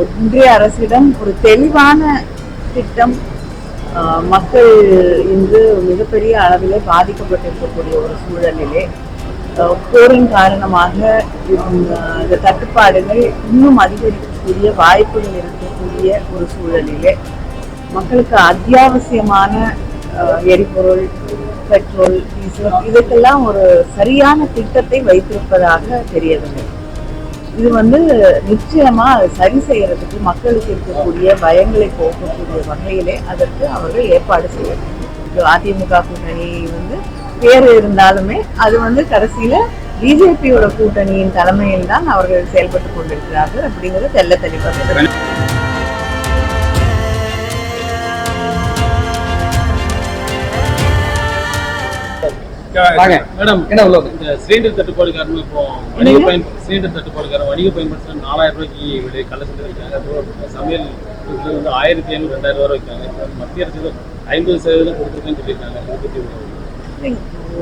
ஒன்றிய அரசிடம் ஒரு தெளிவான திட்டம் மக்கள் இன்று மிகப்பெரிய அளவிலே பாதிக்கப்பட்டிருக்கக்கூடிய ஒரு சூழலிலே போரின் காரணமாக இந்த தட்டுப்பாடுகள் இன்னும் அதிகரிக்கக்கூடிய வாய்ப்புகள் இருக்கக்கூடிய ஒரு சூழலிலே மக்களுக்கு அத்தியாவசியமான எரிபொருள், பெட்ரோல், டீசல் இதுக்கெல்லாம் ஒரு சரியான திட்டத்தை வைத்திருப்பதாக தெரியவில்லை. இது நிச்சயமா சரி செய்யறதுக்கு மக்களுக்கு இருக்கக்கூடிய பயங்களை போக்கக்கூடிய வகையிலே அதற்கு அவர்கள் ஏற்பாடு செய்ய வேண்டும். அதிமுக கூட்டணி பேர் இருந்தாலுமே அது கடைசியில பிஜேபியோட கூட்டணியின் தலைமையில் தான் அவர்கள் செயல்பட்டு கொண்டிருக்கிறார்கள் அப்படிங்கிறது தெல்ல தெளிவாக. சிலிண்டர் தட்டுப்பாடு காரணம் இப்போ சிலிண்டர் தட்டுப்பாடு காரணம் வணிக பயன்படுத்த 4000 ரூபாய்க்கு விலை கள்ள சிலிண்டர் வைக்காங்க. சமையல் 1500 2000 ரூபாய் வைக்காங்க. மத்திய அரசு 50% கொடுத்துருக்கேன்னு சொல்லியிருக்காங்க.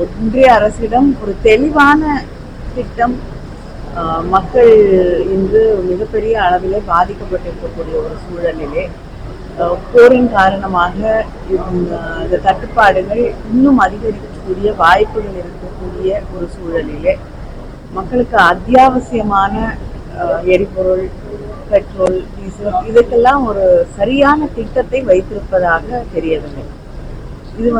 ஒன்றிய அரசிடம் ஒரு தெளிவான திட்டம் மக்கள் இன்று மிகப்பெரிய அளவிலே பாதிக்கப்பட்டிருக்கக்கூடிய ஒரு சூழலிலே போரின் காரணமாக இந்த தட்டுப்பாடுகள் இன்னும் அதிகரிக்கக்கூடிய வாய்ப்புகள் இருக்கக்கூடிய ஒரு சூழலிலே மக்களுக்கு அத்தியாவசியமான எரிபொருள், பெட்ரோல், டீசல் இதுக்கெல்லாம் ஒரு சரியான திட்டத்தை வைத்திருப்பதாக தெரியவில்லை. இது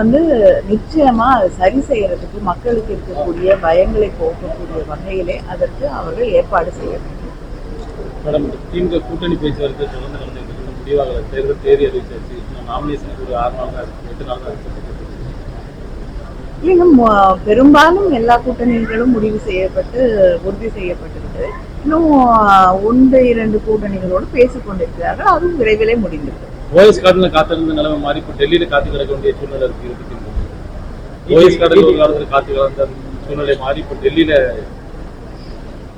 நிச்சயமா சரி செய்யறதுக்கு மக்களுக்கு இருக்கக்கூடிய பயங்களை போக்கக்கூடிய வகையிலே அதற்கு அவர்கள் ஏற்பாடு செய்ய வேண்டும். மேடம், திமுக கூட்டணி பேச்சுவார்த்தை தொடர்ந்து நடந்துட்டு முடிவாகல. தேர்தல் தேதி அறிவிச்சாச்சு. நாமினேஷனுக்கு ஒரு 6 நாள் தான் இருக்கு, 8 நாள் தான் இருக்கு. பெரும்பாலும் எல்லா கூட்டணிகளும் முடிவு செய்யப்பட்டு உறுதி செய்யப்பட்டிருக்கு. இன்னும் 1-2 கூட்டணிகளோடு பேசிக் கொண்டிருக்கிறார்கள். அதுவும் விரைவிலே முடிந்திருக்கு. ஓஎஸ் கார்டுல காத்திருந்த நிலைமை மாறி இப்போ டெல்லியில காத்து கிடக்க வேண்டிய சூழ்நிலை இருக்கு. ஓஎஸ் கார்டுல ஒரு காலத்துல காத்து கிடந்த சூழ்நிலை மாறி இப்போ டெல்லியில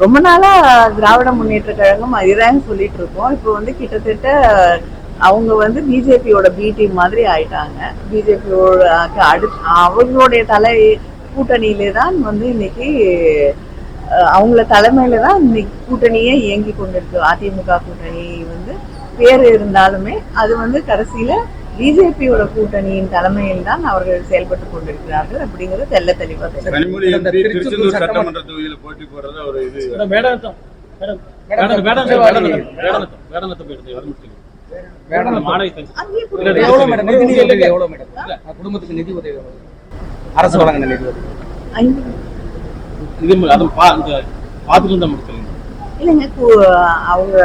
ரொம்ப நாளா திராவிட முன்னேற்ற கழகம் அதுதான் சொல்லிட்டு இருக்கோம். இப்போ கிட்டத்தட்ட அவங்க பிஜேபியோட பி டீம் மாதிரி ஆயிட்டாங்க. பிஜேபியோட அவங்களுடைய தலை கூட்டணியிலே தான் இன்னைக்கு அவங்கள தலைமையில தான் இன்னைக்கு கூட்டணியே இயங்கி கொண்டிருக்கு. அதிமுக கூட்டணி பேர் இருந்தாலுமே அது கடைசியில பிஜேபியோட கூட்டணியின் தலைமையில் தான் அவர்கள் செயல்பட்டு கொண்டிருக்கிறார்கள் அப்படிங்கிறது தெல்ல தெளிவாக. குடும்பத்துக்கு நிதி உதவி அரசு வழங்கின நிதி உதவி இல்லைங்க. அவங்க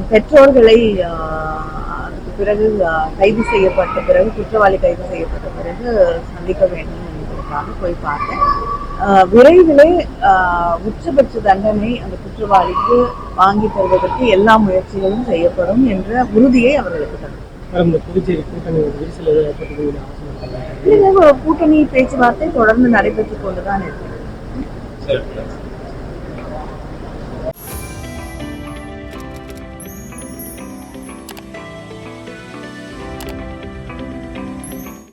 பெற்றோர்களை அதுக்கு பிறகு கைது செய்யப்பட்ட பிறகு, குற்றவாளி கைது செய்யப்பட்ட பிறகு சந்திக்க வேண்டும் என்பதற்காக போய் பார்த்தேன். விரைவிலே உச்சபட்ச தண்டனை அந்த குற்றவாளிக்கு வாங்கி தருவதற்கு எல்லா முயற்சிகளும் செய்யப்படும் என்ற உறுதியை அவர்களுக்கு தரும். கூட்டணி பேச்சுவார்த்தை தொடர்ந்து நடைபெற்றுக் கொண்டுதான் இருக்கு.